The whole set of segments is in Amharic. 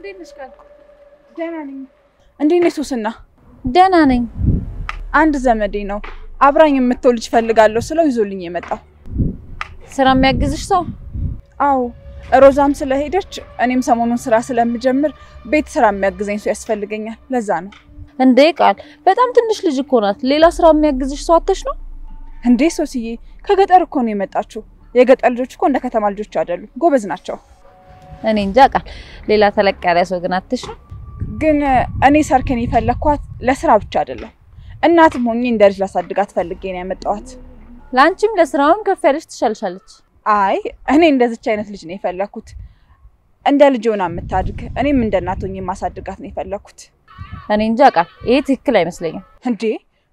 እንዴት ነሽ ቃል? ደህና ነኝ። እንዴት ነሽ ሱስና? ደህና ነኝ። አንድ ዘመዴ ነው አብራኝ የምትወልጅ ፈልጋለሁ ስለው ይዞልኝ የመጣው። ስራ የሚያግዝሽ ሰው? አዎ ሮዛም ስለሄደች እኔም ሰሞኑን ስራ ስለምጀምር ቤት ስራ የሚያግዘኝ ሰው ያስፈልገኛል። ለዛ ነው። እንዴ ቃል በጣም ትንሽ ልጅ እኮ ናት። ሌላ ስራ የሚያግዝሽ ሰው አጥተሽ ነው እንዴ? ሶስዬ ከገጠር እኮ ነው የመጣችው። የገጠር ልጆች እኮ እንደ ከተማ ልጆች አይደሉም፣ ጎበዝ ናቸው። እኔ እንጃ ቃል ሌላ ተለቅ ያለ ሰው ግን አጥተሽ ነው። ግን እኔ ሰርክን የፈለኳት ለስራ ብቻ አይደለም፣ እናትም ሆኜ እንደ ልጅ ላሳድጋት ፈልጌ ነው ያመጣኋት። ላንቺም ለስራውም ከፍ ያለሽ ትሻልሻለች። አይ እኔ እንደዚች አይነት ልጅ ነው የፈለኩት፣ እንደ ልጅ ሆና የምታድግ እኔም እንደ እናት ሆኜ ማሳድጋት ነው የፈለኩት። እኔ እንጃ ቃል ይሄ ትክክል አይመስለኝም። እንዴ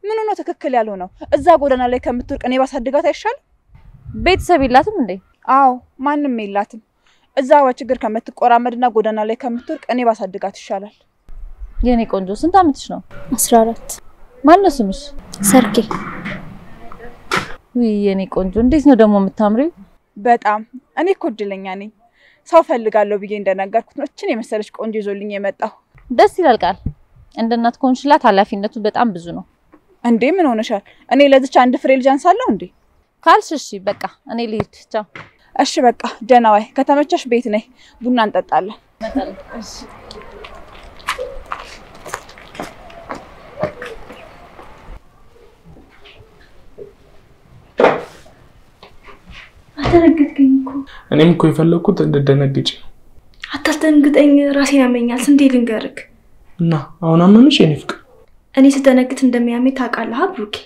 ምን ነው ትክክል ያልሆነው? እዛ ጎዳና ላይ ከምትወርቅ እኔ ባሳድጋት አይሻልም? ቤተሰብ የላትም እንዴ? አዎ ማንም የላትም። እዛ በችግር ከምትቆራመድና ጎዳና ላይ ከምትወርቅ እኔ ባሳድጋት ይሻላል። የኔ ቆንጆ ስንት አመትሽ ነው? 14 ማን ነው ስምሽ? ሰርኬ። ውይ የኔ ቆንጆ እንዴት ነው ደግሞ የምታምሪው? በጣም እኔ እኮ እድለኛ ነኝ። ሰው ፈልጋለሁ ብዬ እንደነገርኩት ነው እቺን የመሰለች ቆንጆ ይዞልኝ የመጣው። ደስ ይላል ቃል። እንደ እናት ኮንሽላት ኃላፊነቱ በጣም ብዙ ነው። እንዴ ምን ሆነሻል? እኔ ለዚች አንድ ፍሬ ልጅ አንሳለሁ እንዴ? ካልሽ እሺ በቃ እኔ ልሂድ። ቻው። እሺ በቃ ደህና ዋይ። ከተመቸሽ ቤት ነይ፣ ቡና እንጠጣለን። እሺ አተረገጥከኝ እኮ። እኔም እኮ የፈለኩት እንድደነግጭ ነው። አታስደንግጠኝ፣ ራሴን ያመኛል። ስንቴ ልንገርክ? እና አሁን አመመሽ የኔ ፍቅር? እኔ ስደነግጥ እንደሚያመኝ ታውቃለህ ብሩኬ።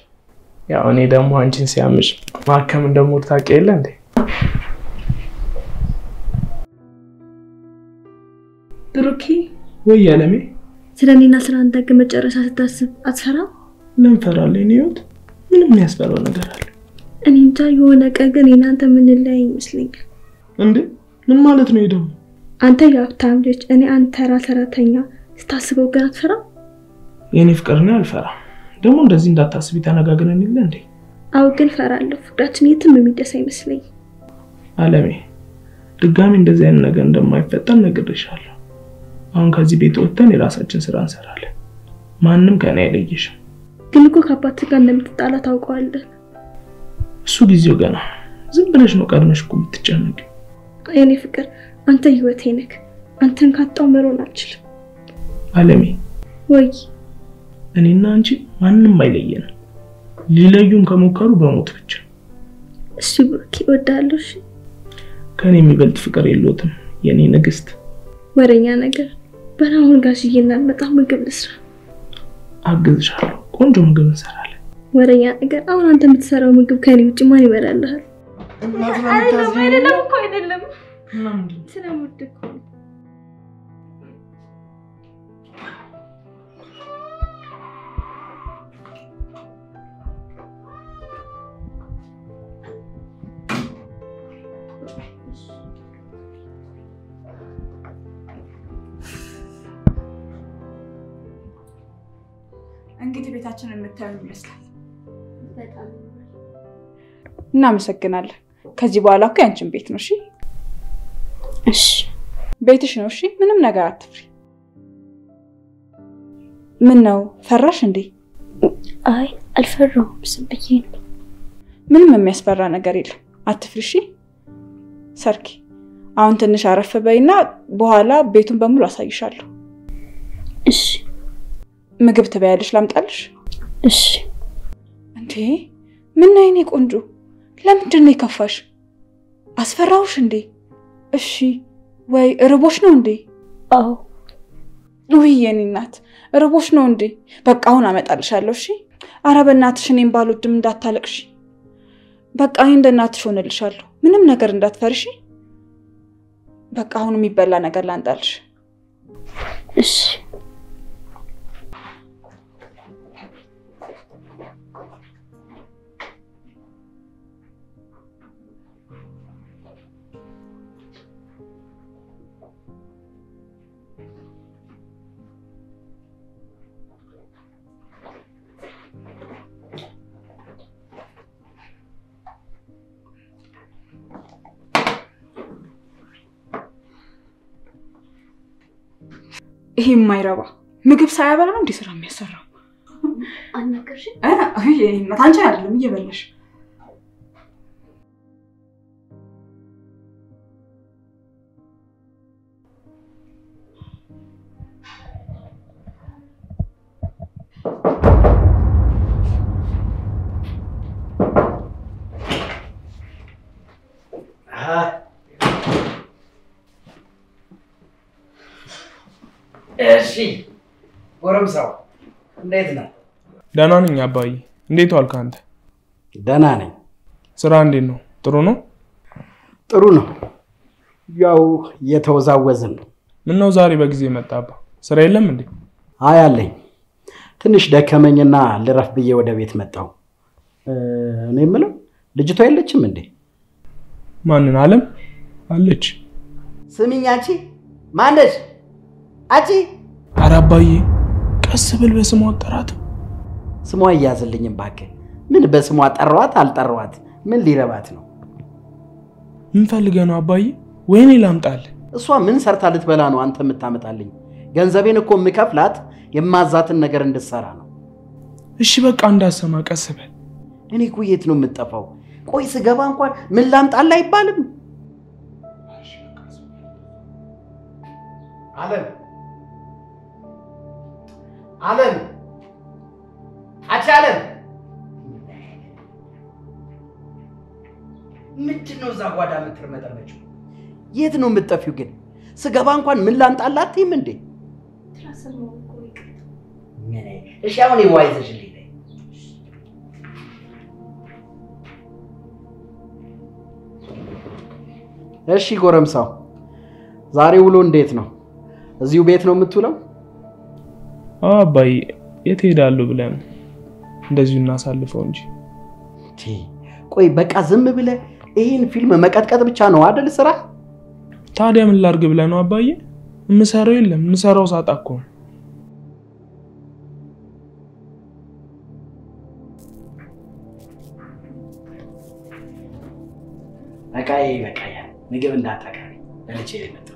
ያው እኔ ደግሞ አንቺን ሲያምሽ ማከም እንደሞት ታውቂ የለ እንዴ? ብሩኬ ወይ ያለሜ ስለኔና ስለ አንተ ከመጨረሻ ስታስብ አትፈራም? ምን ፈራለሁ? እኔ ህይወት ምንም ያስፈራው ነገር አለ? እኔ እንጃ የሆነ ቀን ግን እናንተ ምን ላይ ይመስለኛል። እንዴ ምን ማለት ነው? ይደም አንተ የሀብታም ልጅ እኔ አንተ ሰራተኛ ስታስበው ግን አትፈራም? የኔ ፍቅር ነው አልፈራም። ደግሞ እንደዚህ እንዳታስቢ ተነጋግረን ይለ እንዴ? አው ግን ፈራለሁ። ፍቅራችን የትም የሚደርስ አይመስለኝ። አለሜ ድጋሚ እንደዚህ አይነት ነገር እንደማይፈጠር ነግሬሻለሁ። አሁን ከዚህ ቤት ወጥተን የራሳችን ስራ እንሰራለን። ማንንም ከኔ አይለይሽም። ግን እኮ ከአባት ጋር እንደምትጣላ ታውቀዋለህ። እሱ ጊዜው ገና። ዝም ብለሽ ነው ቀድመሽ እኮ የምትጨነቂው። የኔ ፍቅር አንተ ህይወቴ ነህ። አንተን ካጣው መሮን አልችልም። አለሜ ወይ እኔና አንቺ ማንንም አይለየንም። ሊለዩን ከሞከሩ በሞት ብቻ። እሺ ብሩኬ እወዳለሁ። እሺ ከኔ የሚበልጥ ፍቅር የለውም የኔ ንግስት። ወሬኛ ነገር በራውን ጋሽዬና በጣም ምግብ ልስራ። አግዝሻለሁ። ቆንጆ ምግብ እንሰራለን። ወሬኛ ነገር አሁን አንተ የምትሰራው ምግብ ከኔ ውጭ ማን ይበላልሃል? አይደለም እኮ አይደለም። ስለምወድክ እንግዲህ ቤታችንን የምታዩን ይመስላል። በጣም እናመሰግናለን። ከዚህ በኋላ እኮ ያንቺን ቤት ነው። እሺ እሺ ቤትሽ ነው። እሺ ምንም ነገር አትፍሪ። ምን ነው ፈራሽ እንዴ? አይ አልፈራሁም። ስብዬ ነው። ምንም የሚያስፈራ ነገር የለም። አትፍሪ። እሺ ሰርኪ አሁን ትንሽ አረፍ በይና በኋላ ቤቱን በሙሉ አሳይሻለሁ። እሺ ምግብ ትበያለሽ? ላምጣልሽ? እሺ እንዴ ምን ነው የኔ ቆንጆ? ለምንድን ነው የከፋሽ? አስፈራውሽ እንዴ? እሺ ወይ ርቦሽ ነው እንዴ? አዎ ወይ የኔ እናት ርቦሽ ነው እንዴ? በቃ አሁን አመጣልሻለሁ። እሺ ኧረ በእናትሽ እኔም ባልወድም እንዳታለቅሽ። በቃ እኔ እንደ እናትሽ ሆነልሻለሁ። ምንም ነገር እንዳትፈርሺ። በቃ አሁን የሚበላ ነገር ላንጣልሽ። እሺ ይሄ የማይረባ ምግብ ሳያበላ ነው እንዴ ስራ የሚያሰራው? አናገርሽ? አይ እናት አንቺ አይደለም እየበላሽ እሺ ጎረምሳው እንዴት ነው? ደህና ነኝ አባዬ። እንዴት ዋልክ አንተ? ደህና ነኝ። ስራ እንዴት ነው? ጥሩ ነው? ጥሩ ነው። ያው የተወዛወዝን ነው። ምን ነው ዛሬ በጊዜ መጣባ? ስራ የለም እንዴ? አይ አለኝ። ትንሽ ደከመኝና ልረፍ ብዬ ወደ ቤት መጣሁ። እኔ የምለው ልጅቷ የለችም እንዴ? ማንን? አለም አለች። ስሚኝ አንቺ ማነሽ? አጂ ኧረ አባዬ ቀስ ብል በስሟ አጠራት። ስሟ ይያዝልኝም እባክህ። ምን በስሟ ጠራዋት አልጠራዋት ምን ሊረባት ነው? ምን ፈልገህ ነው አባዬ? ወይኔ ላምጣልህ። እሷ ምን ሰርታ ልትበላ ነው አንተ የምታመጣልኝ? ገንዘቤን እኮ የምከፍላት የማዛትን ነገር እንድትሰራ ነው። እሺ በቃ እንዳሰማ ቀስ በል። እኔ እኮ የት ነው የምጠፋው? ቆይ ስገባ እንኳን ምን ላምጣልህ አይባልም? አለም አለም አቻለም ምንድነው እዛ ጓዳ የምትርመጠመጪው? የት ነው የምትጠፊው ግን? ስገባ እንኳን ምን ላምጣልህ አትይም እንዴ? እሺ አሁን ይዋይዘሽልኝ። እሺ ጎረምሳው ዛሬ ውሎ እንዴት ነው? እዚሁ ቤት ነው የምትውለው? አባዬ የት ሄዳለሁ ብለን እንደዚሁ እናሳልፈው እንጂ። ቆይ በቃ ዝም ብለህ ይሄን ፊልም መቀጥቀጥ ብቻ ነው አይደል ስራ? ታዲያ ምን ላድርግ ብለህ ነው አባዬ? የምሰራው የለም የምሰራው ሳጣ እኮ ነው። በቃ ምግብ እንዳታቀሪ ለልጄ የመጣሁት።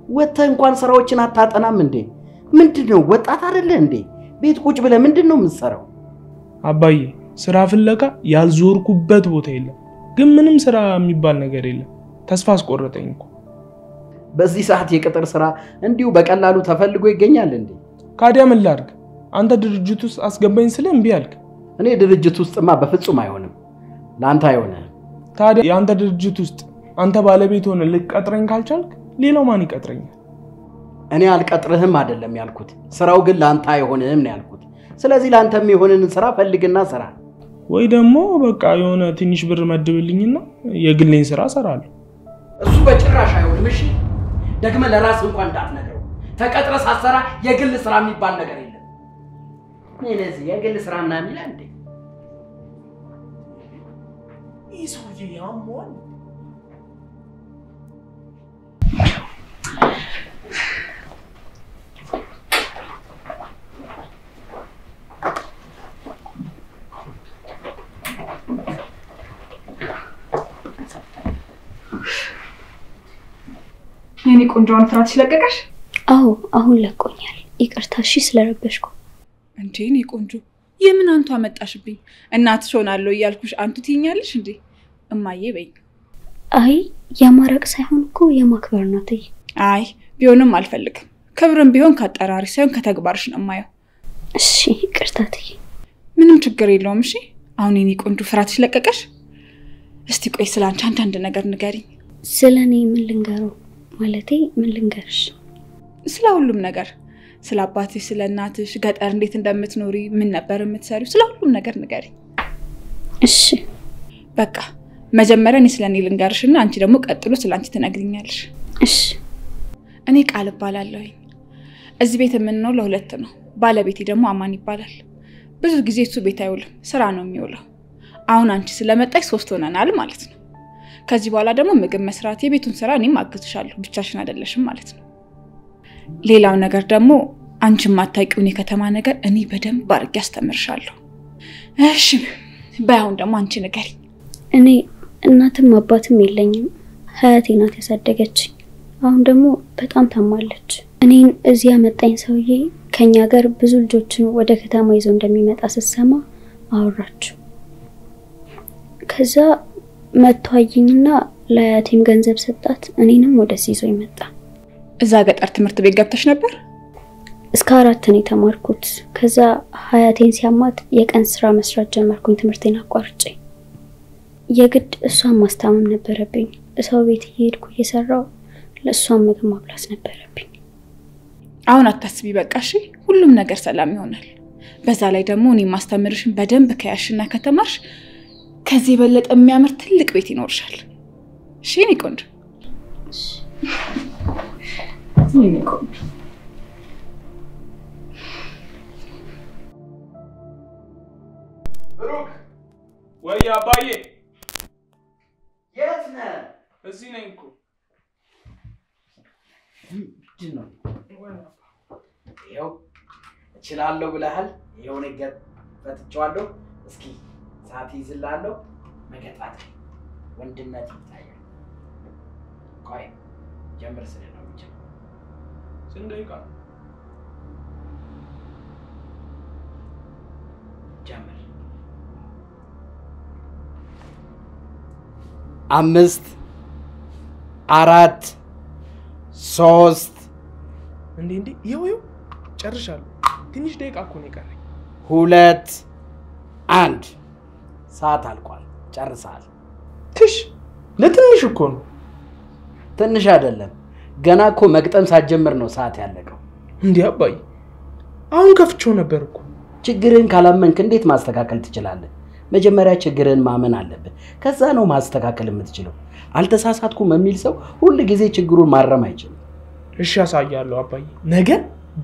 ወጥተህ እንኳን ስራዎችን አታጠናም እንዴ? ምንድነው ወጣት አይደለ እንዴ? ቤት ቁጭ ብለህ ምንድነው የምትሰራው? አባዬ ስራ ፍለጋ ያልዞርኩበት ቦታ የለም፣ ግን ምንም ስራ የሚባል ነገር የለም። ተስፋ አስቆረጠኝ እኮ። በዚህ ሰዓት የቅጥር ስራ እንዲሁ በቀላሉ ተፈልጎ ይገኛል እንዴ? ካዲያ ምን ላድርግ? አንተ ድርጅት ውስጥ አስገባኝ ስለ እምቢ አልክ። እኔ ድርጅት ውስጥማ በፍጹም አይሆንም። ላንተ አይሆንም። ታዲያ ያንተ ድርጅት ውስጥ አንተ ባለቤት ሆነ ልትቀጥረኝ ካልቻልክ ሌላው ማን ይቀጥረኛል? እኔ አልቀጥርህም አይደለም ያልኩት፣ ስራው ግን ላንተ አይሆንም ነው ያልኩት። ስለዚህ ላንተ የሚሆንን ስራ ፈልግና ስራ። ወይ ደግሞ በቃ የሆነ ትንሽ ብር መድብልኝና የግሌን ስራ ሰራለሁ። እሱ በጭራሽ አይሆንም። እሺ ደግመ ለራስ እንኳን እንዳትነግረው። ተቀጥረ ሳሰራ የግል ስራ የሚባል ነገር የለም። እነዚህ የግል ስራ ምናምን ይላል እንዴ? ይሱጂ ያሞን የኔ ቆንጆን ፍራትሽ ለቀቀሽ? አዎ አሁን ለቆኛል። ይቅርታ እሺ ስለረበሽኩ። እንዴ የኔ ቆንጆ የምን አንቱ አመጣሽብኝ? እናትሽ ሆናለሁ እያልኩሽ አንቱ ትይኛለሽ እንዴ? እማዬ በይ። አይ የማረቅ ሳይሆን እኮ የማክበር ነው ተይ። አይ ቢሆንም አልፈልግም። ክብርም ቢሆን ካጠራሪ ሳይሆን ከተግባርሽ ነው የማየው። እሺ ይቅርታ ተይ። ምንም ችግር የለውም። እሺ አሁን የኔ ቆንጆ ፍራትሽ ለቀቀሽ? እስቲ ቆይ ስላንቺ አንዳንድ ነገር ንገሪኝ። ስለኔ ምን ልንገረው? ማለቴ ምን ልንገርሽ? ስለ ሁሉም ነገር፣ ስለ አባትሽ፣ ስለ እናትሽ፣ ገጠር እንዴት እንደምትኖሪ፣ ምን ነበር የምትሰሪው፣ ስለ ሁሉም ነገር ንገሪኝ። እሺ በቃ መጀመሪያ እኔ ስለኔ ልንገርሽና አንቺ ደግሞ ቀጥሎ ስላንቺ ትነግሪኛለሽ። እሺ እኔ ቃል እባላለሁኝ። እዚህ ቤት የምንኖረው ለሁለት ነው። ባለቤቴ ደግሞ አማን ይባላል። ብዙ ጊዜ እሱ ቤት አይውልም፣ ስራ ነው የሚውለው። አሁን አንቺ ስለመጣሽ 3 ሆነናል ማለት ነው። ከዚህ በኋላ ደግሞ ምግብ መስራት፣ የቤቱን ስራ እኔም አግዝሻለሁ፣ ብቻሽን አይደለሽም ማለት ነው። ሌላው ነገር ደግሞ አንቺ ማታውቂውን የከተማ ነገር እኔ በደንብ አድርጌ አስተምርሻለሁ። እሺ በአሁን ደግሞ አንቺ ንገሪኝ። እናትም አባትም የለኝም። ሀያቴ ናት ያሳደገችኝ። አሁን ደግሞ በጣም ታማለች። እኔን እዚህ ያመጣኝ ሰውዬ ከኛ ጋር ብዙ ልጆችን ወደ ከተማ ይዞ እንደሚመጣ ስትሰማ አወራችሁ። ከዛ መጥቷይኝና ለአያቴም ገንዘብ ሰጣት። እኔንም ወደዚህ ይዞ ይመጣ። እዛ ገጠር ትምህርት ቤት ገብተሽ ነበር? እስከ 4 ነው የተማርኩት። ከዛ ሀያቴን ሲያማት የቀን ስራ መስራት ጀመርኩኝ ትምህርቴን አቋርጬ። የግድ እሷን ማስታመም ነበረብኝ። ሰው ቤት እየሄድኩ እየሰራው ለእሷን ምግብ ማብላት ነበረብኝ። አሁን አታስቢ በቃ እሺ፣ ሁሉም ነገር ሰላም ይሆናል። በዛ ላይ ደግሞ እኔ ማስተምርሽን በደንብ ከያሽና ከተማርሽ ከዚህ የበለጠ የሚያምር ትልቅ ቤት ይኖርሻል። እሺ እኔ ቆንጆ። እኔ ቆንጆ ብሩክ ወይ አባዬ የት ነህ? እዚህ ነኝ እኮ። ምንድን ነው? ይኸው እችላለሁ ብለሃል። ይኸው ነገር ፈትቼዋለሁ። እስኪ ሰዓት ይዝላለሁ። መገጣት ወንድነት ይታያል። ቆይ ጀምር ስለ ነው ብቻ ስንት ደቂቃ ጀምር። 5 4 3 እንዴ ይኸው ጨርሻለሁ። ትንሽ ደቂቃ እኮ ነው የቀረኝ። 2 1 ሰዓት አልቋል። ጨርሰሃል። ትሽ ለትንሽ እኮ ነው። ትንሽ አይደለም። ገና እኮ መግጠም ሳትጀምር ነው ሰዓት ያለቀው። እንዴ አባዬ አሁን ከፍቼው ነበር እኮ። ችግርን ካላመንክ እንዴት ማስተካከል ትችላለህ? መጀመሪያ ችግርን ማመን አለብህ። ከዛ ነው ማስተካከል የምትችለው። አልተሳሳትኩም የሚል ሰው ሁሉ ጊዜ ችግሩን ማረም አይችልም። እሺ ያሳያለሁ አባዬ። ነገ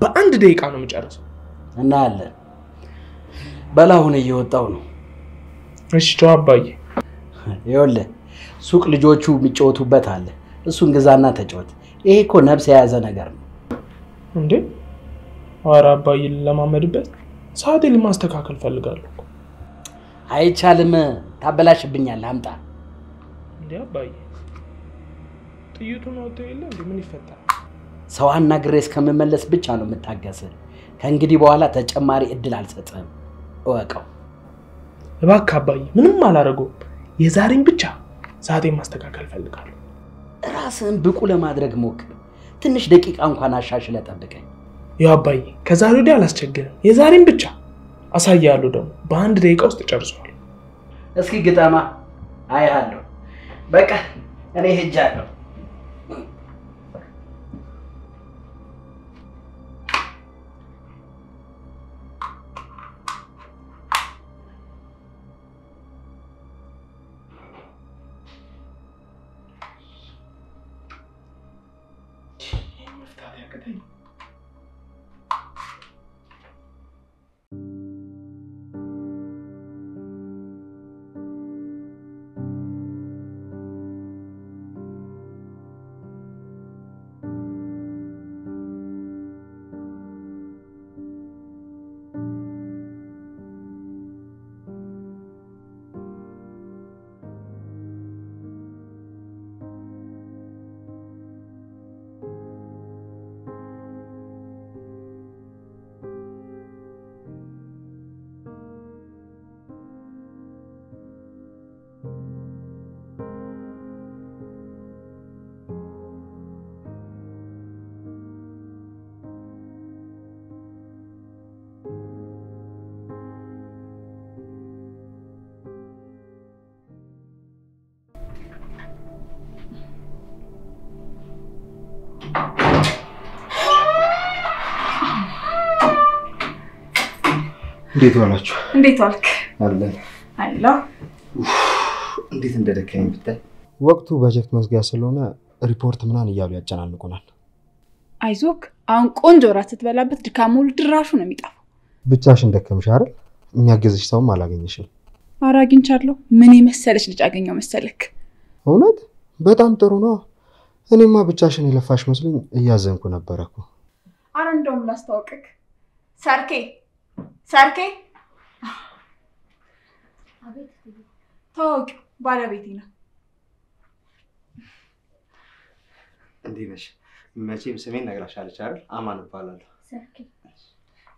በአንድ ደቂቃ ነው የምጨርሰው። እናያለን። በላሁን እየወጣው ነው። እሺ ቻው አባዬ። ይኸውልህ ሱቅ ልጆቹ የሚጫወቱበት አለ። እሱን ግዛና ተጫወት። ይሄ እኮ ነፍስ የያዘ ነገር ነው። እንዴ ኧረ አባዬ ለማመድበት ሰዓቴን ለማስተካከል ፈልጋለሁ። አይቻልም። ታበላሽብኛለህ። አምጣ። እንዴ አባዬ ጥይቱን አውጥተው የለ እንዴ ምን ይፈጠራል? ሰው አናግሬ እስከምመለስ ብቻ ነው የምታገስህ። ከእንግዲህ በኋላ ተጨማሪ እድል አልሰጥህም። እወቀው። እባክህ አባዬ ምንም አላደረገውም። የዛሬን ብቻ ሰዓቴን ማስተካከል ፈልጋለሁ። ራስህን ብቁ ለማድረግ ሞክር። ትንሽ ደቂቃ እንኳን አሻሽለህ ጠብቀኝ። ያው አባዬ ከዛሬ ወዲያ አላስቸግርም። የዛሬን ብቻ አሳያለሁ። ደግሞ በአንድ ደቂቃ ውስጥ ጨርሰዋል። እስኪ ግጠማ አይሃለሁ። በቃ እኔ ሄጃለሁ። እንዴት ዋላችሁ? እንዴት ዋልክ? አለን አላህ እንዴት እንደደከመኝ ብታይ። ወቅቱ በጀት መዝጊያ ስለሆነ ሪፖርት ምናን እያሉ ያጨናንቁናል። አይዞክ፣ አሁን ቆንጆ ራት ስትበላበት ድካሙ ድራሹ ነው የሚጣፈው። ብቻሽን ደከምሽ አይደል? የሚያግዝሽ ሰውም አላገኘሽም። ኧረ አግኝቻለሁ። ምን የመሰለሽ ልጅ አገኘው መሰለክ? እውነት? በጣም ጥሩ ነው። እኔማ ብቻሽን የለፋሽ መስሎኝ እያዘንኩ ነበርኩ። ኧረ እንደውም ላስተዋውቅክ። ሰርኬ አቤት። ተዋውቂ፣ ባለቤቴ ነው። እንዴት ነሽ? መቼም ስሜን ነግራሻለች አይደል? አማን እባላለሁ።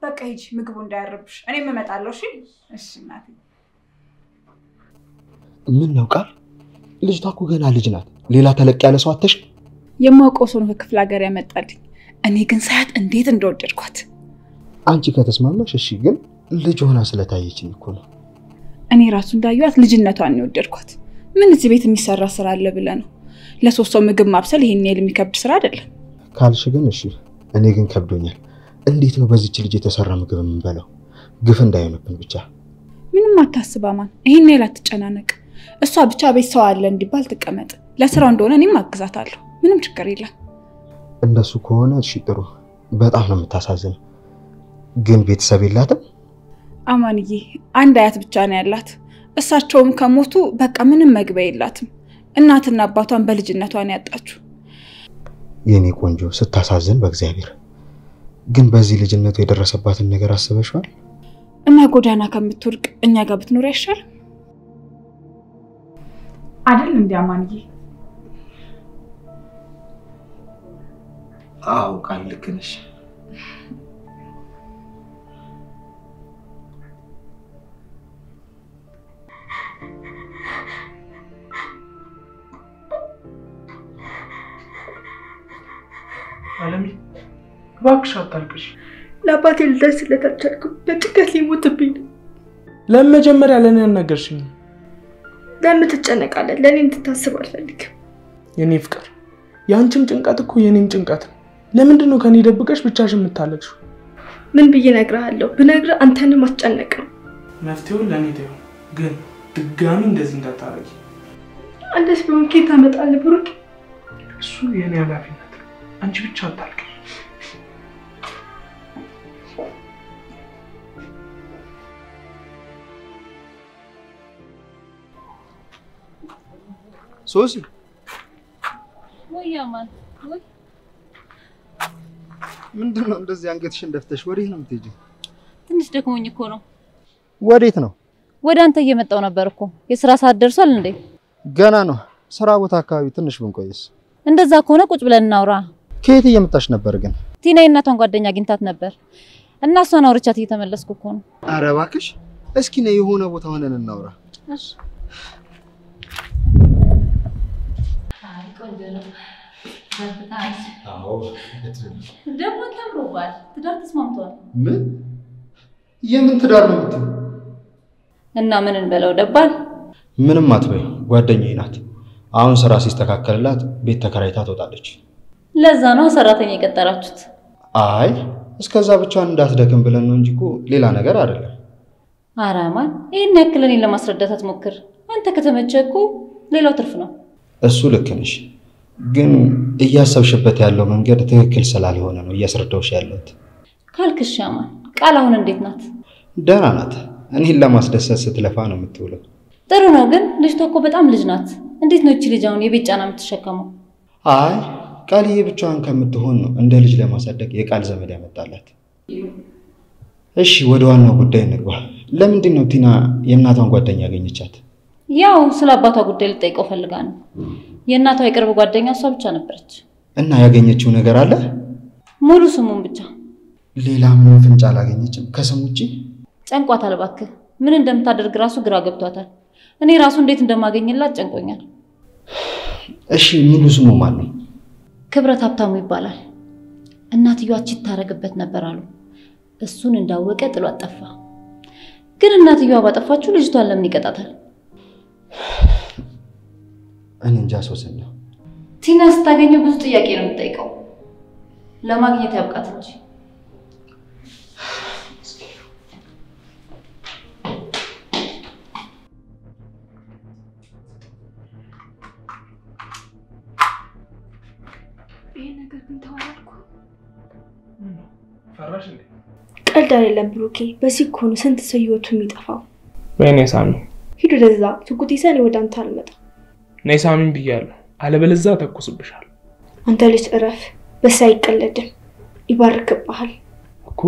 በቃ ሂጂ፣ ምግቡ እንዳያረብሽ። እኔም እመጣለሁ። እሺ እሺ እናቴ። ምን ነው ቃል? ልጅቷ እኮ ገና ልጅ ናት። ሌላ ተለቅ ያለ ሰው አተሽ? የማውቀው ሰው ነው ከክፍለ ሀገር ያመጣልኝ። እኔ ግን ሳያት እንዴት እንደወደድኳት። አንቺ ከተስማማሽ እሺ፣ ግን ልጅ ሆና ስለታየችኝ እኮ ነው። እኔ ራሱ እንዳየኋት ልጅነቷን ነው የወደድኳት። ምን እዚህ ቤት የሚሰራ ስራ አለ ብለህ ነው? ለሶስት ሰው ምግብ ማብሰል ይሄን ያህል የሚከብድ ስራ አይደለም። ካልሽ ግን እሺ። እኔ ግን ከብዶኛል። እንዴት ነው በዚች ልጅ የተሰራ ምግብ የምንበላው? ግፍ እንዳይሆንብን ብቻ። ምንም አታስብ አማን፣ ይሄን ያህል አትጨናነቅ። እሷ ብቻ ቤት ሰው አለ እንዲባል ትቀመጥ። ለስራው እንደሆነ እኔም አግዛታለሁ። ምንም ችግር የለም። እንደሱ ከሆነ እሺ ጥሩ። በጣም ነው የምታሳዝነው። ግን ቤተሰብ የላትም? አማንዬ አንድ አያት ብቻ ነው ያላት። እሳቸውም ከሞቱ በቃ ምንም መግቢያ የላትም። እናትና አባቷን በልጅነቷን ያጣችሁ። የኔ ቆንጆ ስታሳዝን በእግዚአብሔር። ግን በዚህ ልጅነቱ የደረሰባትን ነገር አስበሽዋል? እና ጎዳና ከምትወድቅ እኛ ጋር ብትኖር ያሻል አይደል እንዴ አማንዬ? አዎ ቃል ልክ ነሽ። አለሚ እባክሽ አታልቅሽ። ለአባቴ ልደርስለት አልቻልኩም። በጭንቀት ሊሞትብኝ ነው። ለምን መጀመሪያ ለኔ አልነገርሽኝ? ለምን ትጨነቃለህ? ለኔ እንድታስብ አልፈልግም። የኔ ፍቅር፣ ያንቺም ጭንቀት እኮ የኔም ጭንቀት ነው። ለምንድን ነው ከኔ ደብቀሽ ብቻሽን የምታለቅሽው? ምን ብዬ እነግርሃለሁ? ብነግርህ አንተንም አስጨነቅ ነው። መፍትሄውን ለኔ ተይው፣ ግን ድጋሚ እንደዚህ እንዳታረጊ። አንተስ ቢሆን ከየት ታመጣለህ ብሩክ? እሱ የኔ ኃላፊነት ነው። አንቺ ብቻ አታልቅሽ። ሶሲ ወይ አማን ወይ ምንድነው እንደዚህ አንገትሽን ደፍተሽ ወዴት ነው የምትሄጂው? ትንሽ ደክሞኝ እኮ ነው። ወዴት ነው? ወደ አንተ እየመጣው ነበር እኮ። የሥራ ሰዓት ደርሷል እንዴ? ገና ነው። ስራ ቦታ አካባቢ ትንሽ ብንቆይስ? እንደዛ ከሆነ ቁጭ ብለን እናውራ። ከየት እየመጣሽ ነበር ግን? ቲና የእናቷን ጓደኛ አግኝታት ነበር እና እሷን አውርቻት እየተመለስኩ እኮ ነው። ኧረ እባክሽ እስኪ ነው የሆነ ቦታ ሆነን እናውራ። እሺ አዎ ደግሞ ተምሮባል። ትዳር ተስማምቷል። ምን የምን ትዳር ነው የምትይው? እና ምን እንበለው ደባል? ምንም አትበይ፣ ጓደኛዬ ናት። አሁን ስራ ሲስተካከልላት ቤት ተከራይታ ትወጣለች። ለዛ ነው ሰራተኛ የቀጠራችሁት? አይ እስከዛ ብቻዋን እንዳትደክም ብለን ነው እንጂ እኮ ሌላ ነገር አይደለም። ኧረ አማን ይሄን ያክል እኔን ለማስረዳት አትሞክር። አንተ ከተመቸህ እኮ ሌላው ትርፍ ነው። እሱ ልክ ነሽ፣ ግን እያሰብሽበት ያለው መንገድ ትክክል ስላልሆነ ነው እያስረዳሁሽ ያለሁት። ካልክሽ አማን ቃል አሁን እንዴት ናት? ደህና ናት። እኔን ለማስደሰት ስትለፋ ነው የምትውለው። ጥሩ ነው፣ ግን ልጅቷ እኮ በጣም ልጅ ናት። እንዴት ነው እቺ ልጅ አሁን የቤት ጫና የምትሸከመው? አይ ቃልዬ ብቻዋን ከምትሆን ነው እንደ ልጅ ለማሳደግ የቃል ዘመድ ያመጣላት። እሺ ወደ ዋናው ጉዳይ እንግባ። ለምንድን ነው ቲና የእናቷን ጓደኛ ያገኘቻት? ያው ስለ አባቷ ጉዳይ ልጠይቀው ፈልጋ ነው። የእናቷ የቅርብ ጓደኛ እሷ ብቻ ነበረች። እና ያገኘችው ነገር አለ? ሙሉ ስሙን ብቻ። ሌላ ምንም ፍንጭ አላገኘችም ከስሙ ውጪ? ጨንቋታል እባክህ። ምን እንደምታደርግ ራሱ ግራ ገብቷታል። እኔ ራሱ እንዴት እንደማገኝላት ጨንቆኛል። እሺ ሙሉ ስሙ ማን ነው? ክብረት ሀብታሙ ይባላል። እናትየዋ ቺት ታረግበት ነበር አሉ። እሱን እንዳወቀ ጥሏት ጠፋ። ግን እናትየዋ ባጠፋችሁ ልጅቷን ለምን ይቀጣታል? እኔ እንጃ ሶስና። ቲና ስታገኘው ብዙ ጥያቄ ነው የምትጠይቀው። ለማግኘት ያብቃት እንጂ። ይሄ ነገር ግን ተዋልኩ። ፈራሽ እንዴ? ቀልድ አይደለም ብሩኬ። በዚህ እኮ ነው ስንት ሰው ህይወቱ የሚጠፋው። ወይኔ ሳሚ ሂዱ ወደዛ። ሽጉጥ ይዘህ ወደ አንተ አልመጣም። ነይ ሳሚን ብያለሁ። አለበለዚያ ተኩስብሻል። አንተ ልጅ እረፍ። በሳ አይቀለድም። ይባርክብሃል እኮ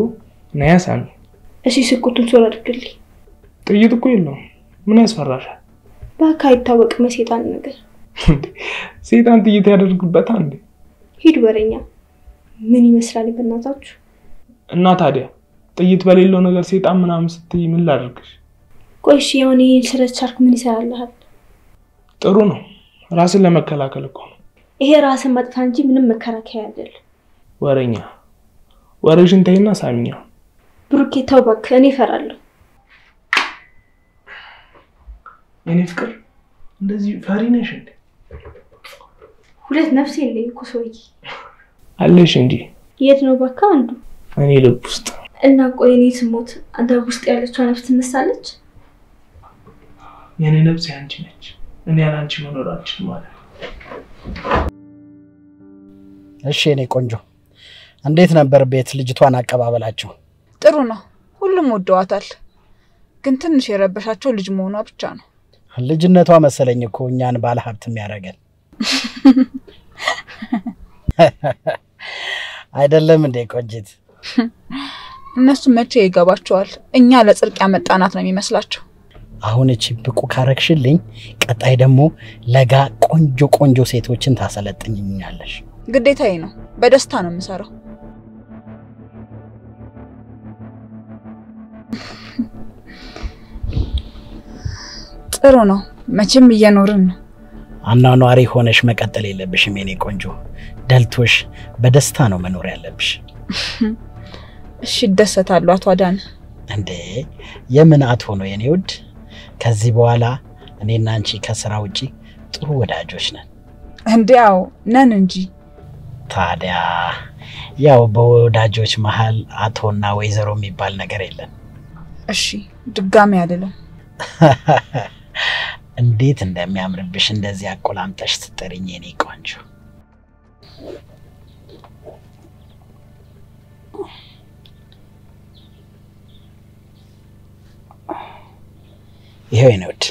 ነይ ሳሚ። እሺ ሽጉጡን ዞር አድርግልኝ። ጥይት እኮ የለውም። ምን ያስፈራሻል? ባካ አይታወቅም። ሰይጣን ነገር። ሰይጣን ጥይት ያደርግበታል እንዴ? ሂድ ወሬኛ። ምን ይመስላል በእናታችሁ? እና ታዲያ ጥይት በሌለው ነገር ሰይጣን ምናምን ስትይ ምን ላድርግሽ? ቆይ እሺ አሁን ይሄን ስለቻልክ ምን ይሰራልሃል? ጥሩ ነው። ራስን ለመከላከል እኮ ነው። ይሄ ራስን ማጥፋት እንጂ ምንም መከራከያ አይደለም። ወሬኛ ወሬሽን ተይና ሳሚኛ። ብሩኬ ተው እባክህ፣ እኔ እፈራለሁ። የኔ ፍቅር እንደዚህ ፈሪ ነሽ እንዴ? ሁለት ነፍስ የለኝ እኮ ሰውዬ። አለሽ እንጂ። የት ነው ባካ አንዱ? እኔ ልብ ውስጥ። እና ቆይ እኔ ስሞት አንተ ውስጥ ያለችው ነፍስ ትነሳለች? የኔ ነፍስ ያንቺ ነች። እኔ ያላንቺ መኖራችን ማለት ነው። እሺ የኔ ቆንጆ እንዴት ነበር ቤት ልጅቷን አቀባበላችሁ? ጥሩ ነው። ሁሉም ወደዋታል። ግን ትንሽ የረበሻቸው ልጅ መሆኗ ብቻ ነው። ልጅነቷ መሰለኝ እኮ እኛን ባለ ሀብት የሚያደርገን አይደለም እንዴ ቆንጂት? እነሱ መቼ ይገባቸዋል? እኛ ለጽድቅ ያመጣናት ነው የሚመስላቸው። አሁን እቺ ብቁ ካረክሽልኝ ቀጣይ ደግሞ ለጋ ቆንጆ ቆንጆ ሴቶችን ታሰለጥኝኛለሽ። ግዴታዬ ነው። በደስታ ነው የምሰራው። ጥሩ ነው። መቼም እየኖርን ነው። አናኗሪ ሆነሽ መቀጠል የለብሽም የኔ ቆንጆ። ደልቶሽ በደስታ ነው መኖር ያለብሽ። እሺ ደሰታሉ አቶ አዳነ። እንዴ የምን አቶ ነው የኔ ውድ? ከዚህ በኋላ እኔና አንቺ ከስራ ውጪ ጥሩ ወዳጆች ነን። እንዴው ነን እንጂ። ታዲያ ያው በወዳጆች መሃል አቶና ወይዘሮ የሚባል ነገር የለም። እሺ ድጋሚ አይደለም። እንዴት እንደሚያምርብሽ እንደዚህ አቆላምጠሽ ስትጠሪኝ የኔ ቆንጆ። ይሄው የኔ ውድ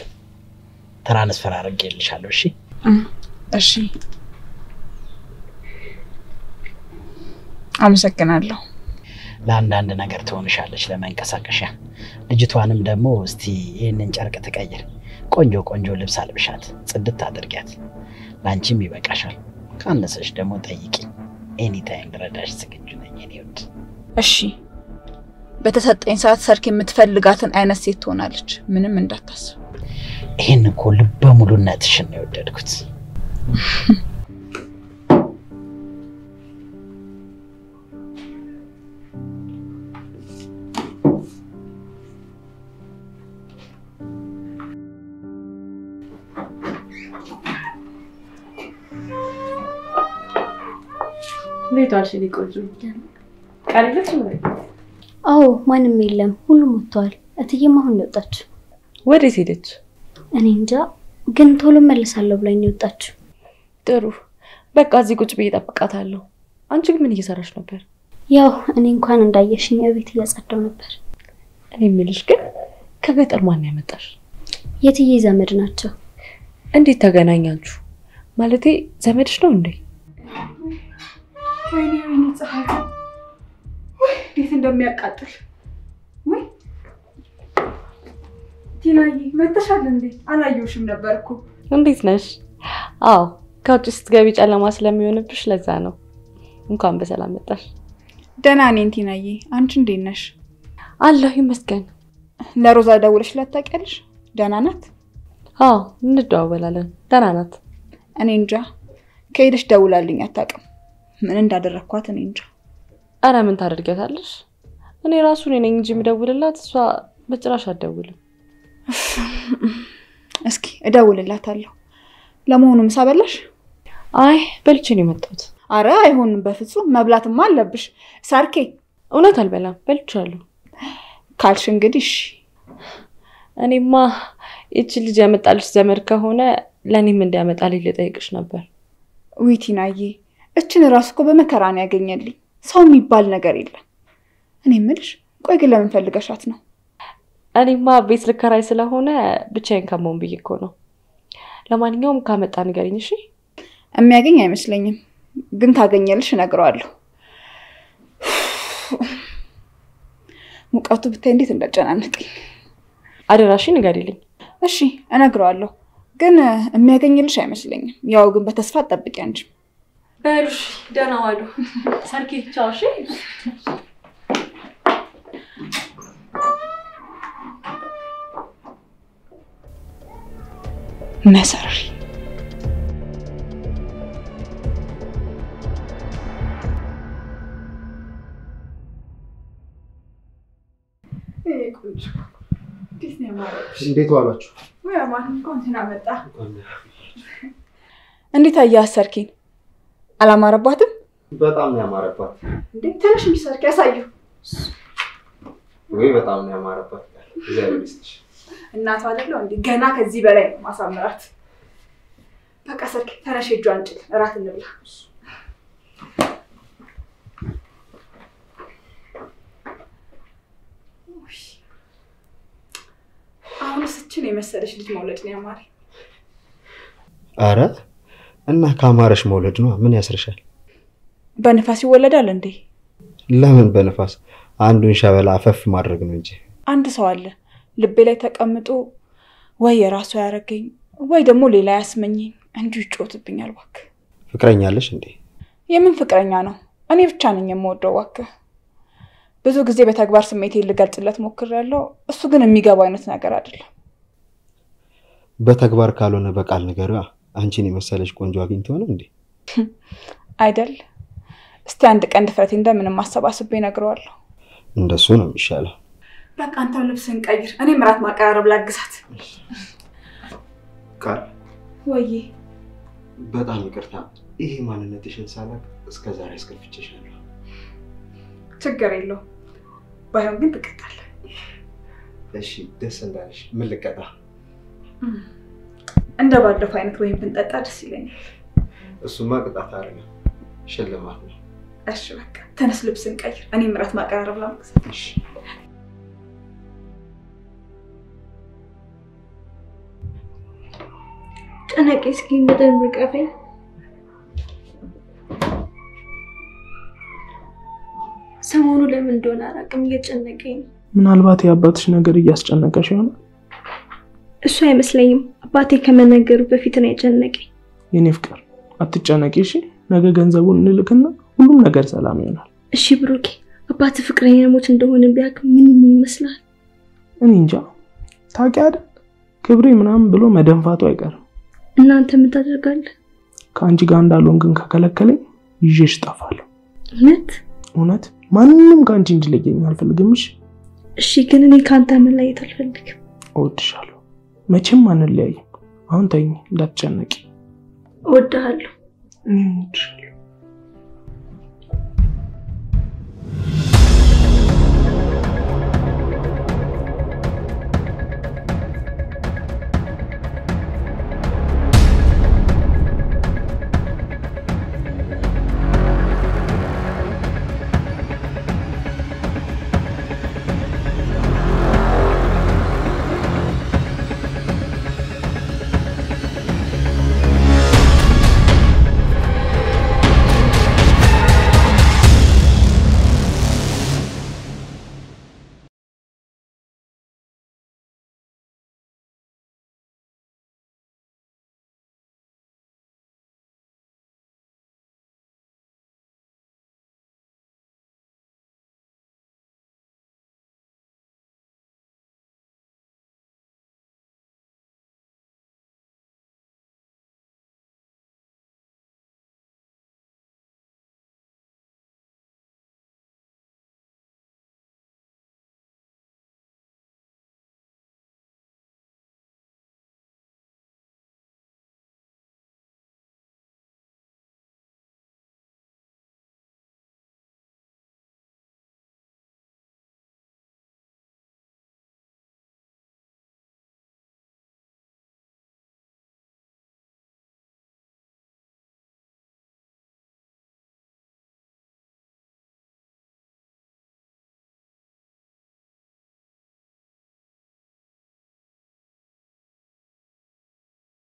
ትራንስፈር አድርጌልሻለሁ። እሺ እሺ አመሰግናለሁ። ለአንዳንድ ነገር ትሆንሻለች ለመንቀሳቀሻ። ልጅቷንም ደግሞ እስቲ ይሄንን ጨርቅ ትቀይር፣ ቆንጆ ቆንጆ ልብስ አልብሻት፣ ጽድት አድርጊያት። ላንቺም ይበቃሻል። ካነሰሽ ደግሞ ጠይቂኝ። ኤኒ ታይም ልረዳሽ ዝግጁ ነኝ የኔ ውድ። እሺ በተሰጠኝ ሰዓት ሰርክ የምትፈልጋትን አይነት ሴት ትሆናለች። ምንም እንዳታስብ። ይሄን እኮ ልበ ሙሉነትሽን ነው የወደድኩት። ቤቷል ሽሊ ቆንጆ ቀርልሽ ነው? አዎ ማንም የለም፣ ሁሉም ወጥቷል። እትዬም አሁን ወጣች። ወዴት ሄደች? እኔ እንጃ፣ ግን ቶሎ መልሳለሁ ብላኝ ወጣች። ጥሩ በቃ እዚህ ቁጭ ብዬ እጠብቃታለሁ። አንቺ ግን ምን እየሰራሽ ነበር? ያው እኔ እንኳን እንዳየሽኝ ቤት እያጸዳው ነበር። እኔ የምልሽ ግን ከገጠር ማን ያመጣሽ? የትዬ ዘመድ ናቸው። እንዴት ተገናኛችሁ? ማለቴ ዘመድሽ ነው እንዴ? ወይኔ ፀሐይ እንዴት እንደሚያቃጥል። ወይ ቲናዬ መተሻል እንዴ? አላየሁሽም ነበርኩ። እንዴት ነሽ? አዎ ከውጭ ስትገቢ ጨለማ ስለሚሆንብሽ ለዛ ነው። እንኳን በሰላም መጣሽ። ደህና ነኝ ቲናዬ። አንቺ እንዴት ነሽ? አለሁ ይመስገን። ለሮዛ ደውለሽላት ታውቂያለሽ? ደህና ናት? አዎ እንደዋወላለን። ደህና ናት። እኔ እንጃ ከሄደሽ ደውላልኝ አታውቅም። ምን እንዳደረኳት እኔ እንጃ። አረ ምን ታደርጊያታለሽ? እኔ ራሱ ነኝ እንጂ የምደውልላት፣ እሷ በጭራሽ አትደውልም። እስኪ እደውልላታለሁ። ለመሆኑ ምሳ በላሽ? አይ በልቼ ነው የመጣሁት። አረ አይሆንም በፍጹም፣ መብላትማ አለብሽ። ሳርኬ እውነት አልበላም፣ በልቻለሁ ካልሽ እንግዲህ እሺ። እኔማ እቺ ልጅ ያመጣልሽ ዘመድ ከሆነ ለኔም እንዲያመጣልኝ ልጠይቅሽ ነበር። ውይ ቲናዬ እችን ራስ እኮ በመከራ ነው ያገኘልኝ። ሰው የሚባል ነገር የለም። እኔ የምልሽ ቆይ ግን ለምን ፈልገሻት ነው? እኔማ ቤት ልከራይ ስለሆነ ብቻዬን ከመሆን ብዬ እኮ ነው። ለማንኛውም ካመጣ ንገሪኝ እሺ። የሚያገኝ አይመስለኝም፣ ግን ካገኘልሽ እነግረዋለሁ። ሙቀቱ ብታይ እንዴት እንዳጨናነቀኝ። አደራሽ ንገሪልኝ። እሺ እነግረዋለሁ፣ ግን የሚያገኝልሽ አይመስለኝም። ያው ግን በተስፋ ጠብቂ አንቺ። በሉሽ ደህና ዋሉ። ሰርኪ ቻው። እሺ መሰሪ እንዴት ዋላችሁ? ወይ አማን እንኳን ተናመጣ። እንዴት አያስ ሰርኪን? አላማረባትም? በጣም ነው ያማረባት። እንዴት ትንሽ ሰርኪ ያሳዩ። ወይ በጣም ነው ያማረባት። እግዚአብሔር ይስጥሽ። እናቷ አይደለው እንዴ ገና ከዚህ በላይ ማሳመራት። በቃ ሰርኪ ተነሽ ሂጅ አንቺ እራት እንብላ። አሁን ስችን የመሰለሽ ልጅ መውለድ ነው ያማረኝ። አረ እና ካማረሽ መውለድ ነው ምን ያስርሻል? በነፋስ ይወለዳል እንዴ? ለምን በነፋስ? አንዱን ሸበላ አፈፍ ማድረግ ነው እንጂ። አንድ ሰው አለ ልቤ ላይ ተቀምጦ ወይ የራሱ ያረገኝ ወይ ደግሞ ሌላ ያስመኘኝ እንዲሁ ይጮትብኛል። እባክህ ፍቅረኛ አለሽ እንዴ? የምን ፍቅረኛ ነው? እኔ ብቻ ነኝ የምወደው። እባክህ ብዙ ጊዜ በተግባር ስሜቴን ልገልጽለት ሞክሬያለሁ። እሱ ግን የሚገባ አይነት ነገር አይደለም። በተግባር ካልሆነ በቃል ንገሪዋ። አንቺን የመሰለሽ ቆንጆ አግኝቶ ነው እንዴ? አይደል? እስቲ አንድ ቀን ድፍረቴ እንደምንም አሰባስቤ እነግረዋለሁ። እንደሱ ነው የሚሻለው። በቃ አንተው ልብስን ቀይር፣ እኔም እራት ማቀራረብ ላግዛት። ቃል ወይ በጣም ይቅርታ፣ ይሄ ማንነትሽን ሳላቅ እስከዛሬ አስከፍቼሻለሁ። ችግር የለው፣ ባይሆን ግን ትቀጣለህ። እሺ ደስ እንዳለሽ። ምን ልቀጣ? እንደ ባለፈው አይነት ወይን ብንጠጣ ደስ ይለኛል። እሱማ ቅጣት አይደለም ሽልማት ነው። እሺ በቃ ተነስ ልብስን ቀይር፣ እኔም እራት ማቀራረብ ላግዛት። እሺ ጨነቄ እስኪ በደንብ ቀፈኝ። ሰሞኑ ለምን እንደሆነ አላውቅም እየጨነቀኝ ነው። ምናልባት የአባትሽ ነገር እያስጨነቀሽ ይሆናል። እሱ አይመስለኝም። አባቴ ከመነገሩ በፊት ነው የጨነቀኝ። የኔ ፍቅር አትጨነቂ እሺ። ነገ ገንዘቡን እንልክና ሁሉም ነገር ሰላም ይሆናል። እሺ ብሩኬ፣ አባቴ ፍቅረኛ ሞት እንደሆነ ቢያውቅ ምን ይመስላል? እኔ እንጃ። ታውቂ አይደል ክብሬ ምናምን ብሎ መደንፋቱ አይቀርም። እናንተ ምን ታደርጋለህ? ከአንቺ ጋር እንዳልሆን ግን ከከለከለኝ ይዤሽ እጠፋለሁ። እውነት ማንንም ከአንቺ እንዲለየኝ አልፈልግም። እሺ ግን እኔ ካንተ መለየት አልፈልግም። እወድሻለሁ። መቼም አንለያይም። አሁን ተኝ እንዳትጨነቂ። እወድሃለሁ። እወድሻለሁ።